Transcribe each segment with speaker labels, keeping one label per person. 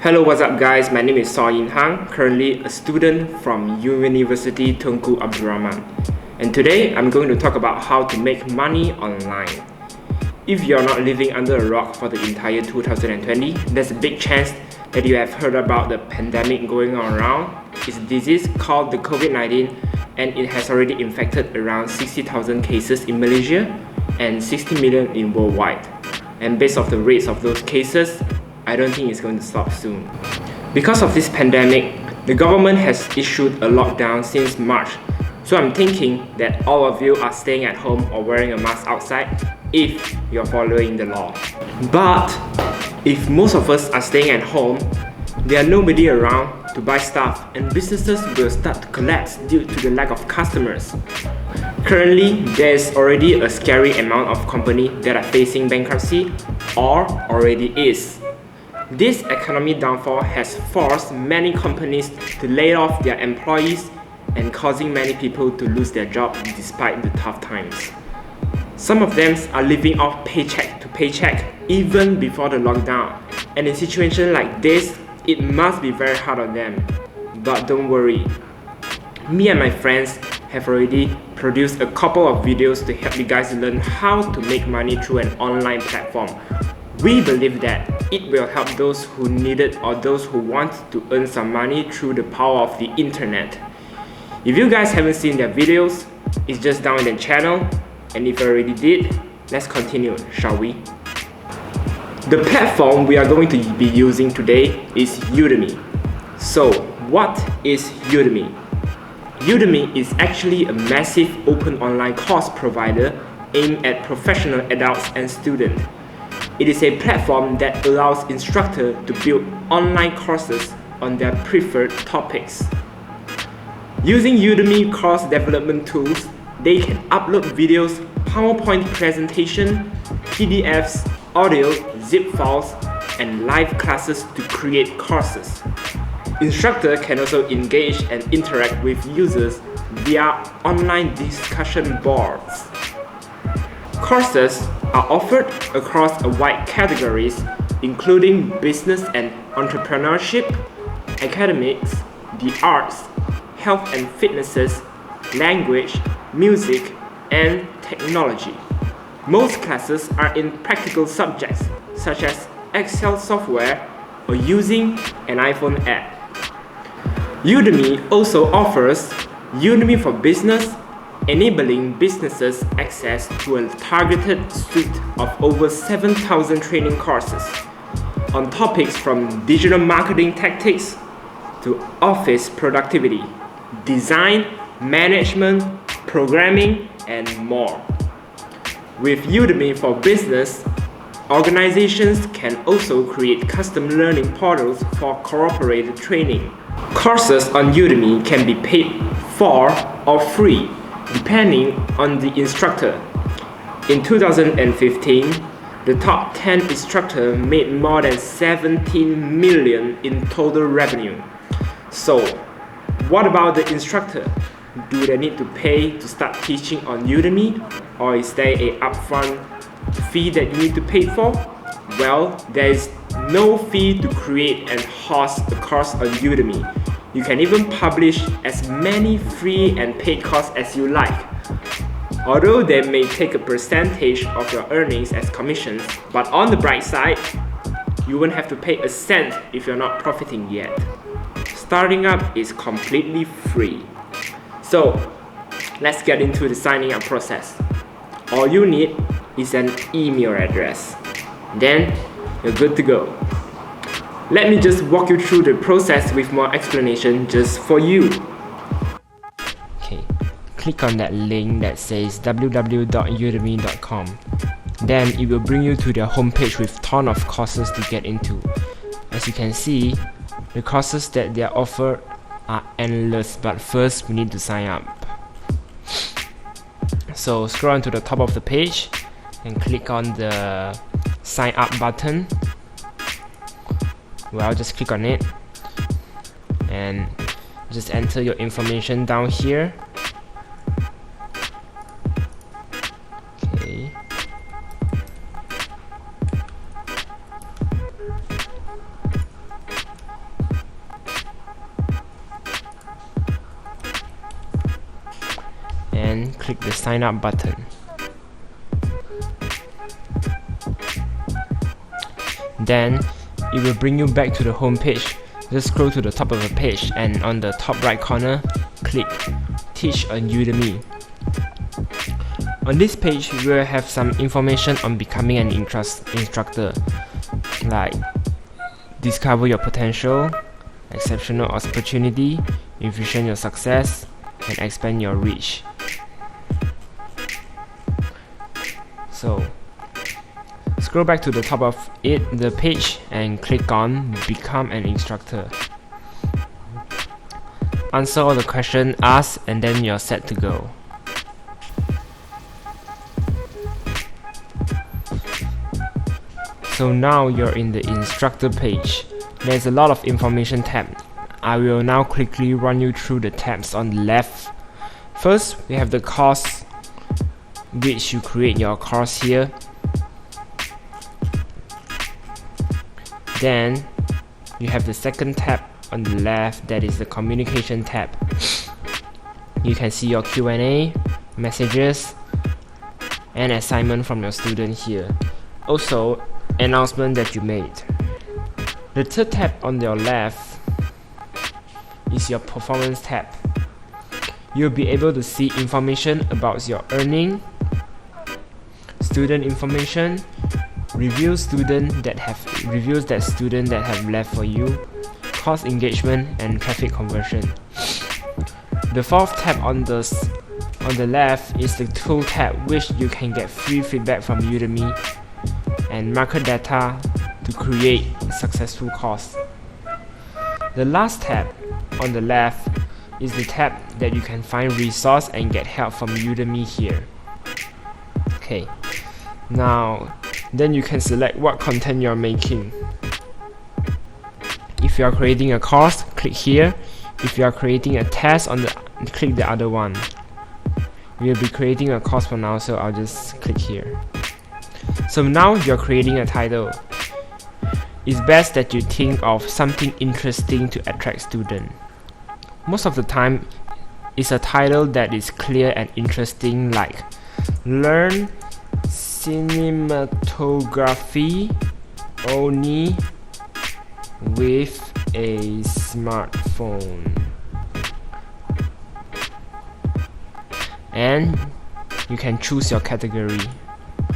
Speaker 1: Hello, what's up guys? My name is Saw Yin Hang, currently a student from University Tunku Abdul Rahman. And today I'm going to talk about how to make money online. If you're not living under a rock for the entire 2020, there's a big chance that you have heard about the pandemic going on around. It's a disease called the COVID-19 and it has already infected around 60,000 cases in Malaysia and 60 million in worldwide. And based off the rates of those cases, I don't think it's going to stop soon. Because of this pandemic, the government has issued a lockdown since March. So I'm thinking that all of you are staying at home or wearing a mask outside if you're following the law. But if most of us are staying at home, there are nobody around to buy stuff and businesses will start to collapse due to the lack of customers. Currently, there's already a scary amount of companies that are facing bankruptcy or already is. This economic downfall has forced many companies to lay off their employees and causing many people to lose their job despite the tough times. Some of them are living off paycheck to paycheck even before the lockdown, and in situations like this, it must be very hard on them. But don't worry, me and my friends have already produced a couple of videos to help you guys learn how to make money through an online platform. We believe that it will help those who need it or those who want to earn some money through the power of the internet. If you guys haven't seen their videos, it's just down in the channel, and if you already did, let's continue, shall we? The platform we are going to be using today is Udemy. So, what is Udemy? Udemy is actually a massive open online course provider aimed at professional adults and students. It is a platform that allows instructors to build online courses on their preferred topics. Using Udemy course development tools, they can upload videos, PowerPoint presentation, PDFs, audio, zip files, and live classes to create courses. Instructors can also engage and interact with users via online discussion boards. Courses are offered across a wide categories including business and entrepreneurship, academics, the arts, health and fitnesses, language, music, and technology. Most classes are in practical subjects such as Excel software or using an iPhone app. Udemy also offers Udemy for Business, enabling businesses access to a targeted suite of over 7,000 training courses on topics from digital marketing tactics to office productivity, design, management, programming, and more. With Udemy for Business, organizations can also create custom learning portals for cooperative training. Courses on Udemy can be paid for or free, depending on the instructor. In 2015, the top 10 instructors made more than 17 million in total revenue. So, what about the instructor? Do they need to pay to start teaching on Udemy, or is there an upfront fee that you need to pay for? Well, there is no fee to create and host a course on Udemy. You can even publish as many free and paid courses as you like. Although they may take a percentage of your earnings as commissions, but on the bright side, you won't have to pay a cent if you're not profiting yet. Starting up is completely free. So, let's get into the signing up process. All you need is an email address. Then, you're good to go. Let me just walk you through the process with more explanation just for you. Okay, click on that link that says www.udemy.com. Then it will bring you to their homepage with ton of courses to get into. As you can see, the courses that they are offered are endless, but first we need to sign up. So scroll on to the top of the page and click on the sign up button. Well, just click on it and just enter your information down here. Okay. click the sign up button. Then it will bring you back to the home page. Just scroll to the top of the page and on the top right corner, click Teach on Udemy. On this page, you will have some information on becoming an instructor, like discover your potential, exceptional opportunity, envision your success, and expand your reach. So scroll back to the top of the page and click on Become an Instructor. Answer all the questions asked and then you're set to go. So now you're in the instructor page. There's a lot of information tab. I will now quickly run you through the tabs on the left. First, we have the course, which you create your course here. Then you have the second tab on the left, that is the communication tab. You can see your Q&A, messages, and assignment from your student here. Also, announcement that you made. The third tab on your left is your performance tab. You'll be able to see information about your earning, student information, reviews that student that have left for you, course engagement, and traffic conversion. The fourth tab on the left is the tool tab, which you can get free feedback from Udemy and market data to create successful course. The last tab on the left is the tab that you can find resource and get help from Udemy here. Okay, now then you can select what content you're making. If you are creating a course, click here. If you are creating a test, click the other one. We'll be creating a course for now, so I'll just click here. So now you're creating a title. It's best that you think of something interesting to attract students. Most of the time, it's a title that is clear and interesting, like Learn Cinematography Only with a Smartphone. And you can choose your category.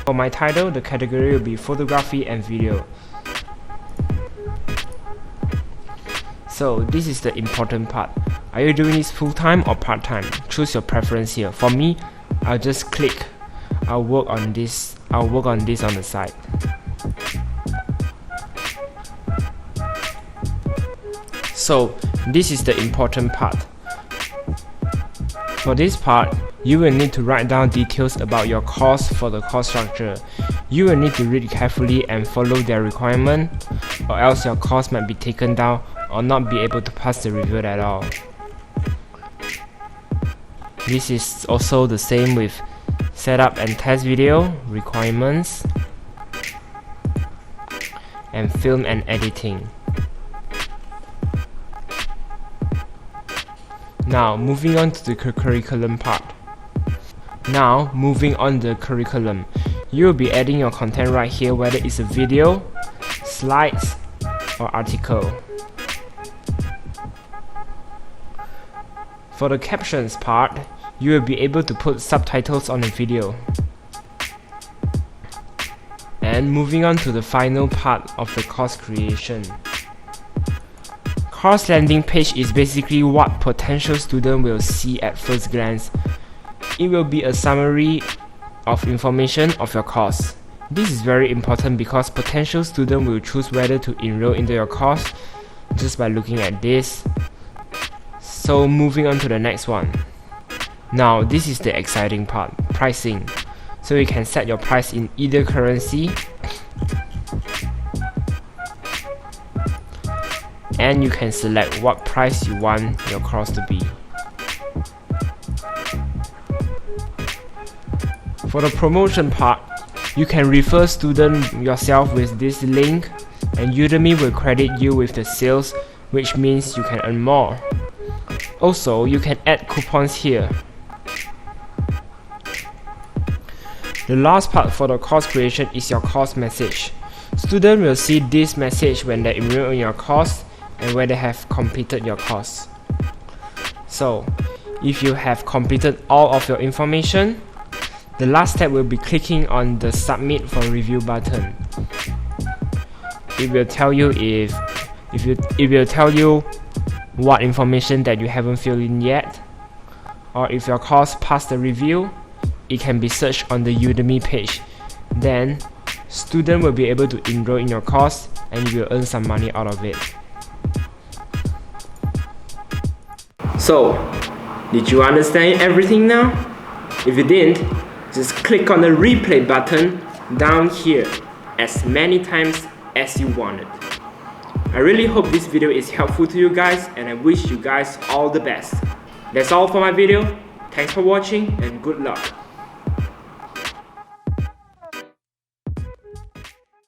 Speaker 1: For my title, the category will be photography and video. So this is the important part. Are you doing this full-time or part-time? Choose your preference here. For me, I'll just click. I'll work on this on the side. So this is the important part. For this part, you will need to write down details about your course for the course structure. You will need to read carefully and follow their requirement, or else your course might be taken down or not be able to pass the review at all. This is also the same with setup and test video, requirements, and film and editing. Now moving on to the curriculum part. Now moving on the curriculum, you will be adding your content right here, whether it's a video, slides, or article. For the captions part, you will be able to put subtitles on the video. And moving on to the final part of the course creation. Course landing page is basically what potential student will see at first glance. It will be a summary of information of your course. This is very important because potential student will choose whether to enroll into your course just by looking at this. So moving on to the next one. Now this is the exciting part, pricing. So you can set your price in either currency, and you can select what price you want your course to be. For the promotion part, you can refer student yourself with this link, and Udemy will credit you with the sales, which means you can earn more. Also, you can add coupons here. The last part for the course creation is your course message. Students will see this message when they enroll in your course and when they have completed your course. So, if you have completed all of your information, the last step will be clicking on the Submit for Review button. It will tell you it will tell you what information that you haven't filled in yet, or if your course passed the review, it can be searched on the Udemy page. Then, students will be able to enroll in your course and you will earn some money out of it. So, did you understand everything now? If you didn't, just click on the replay button down here as many times as you wanted. I really hope this video is helpful to you guys and I wish you guys all the best. That's all for my video. Thanks for watching and good luck.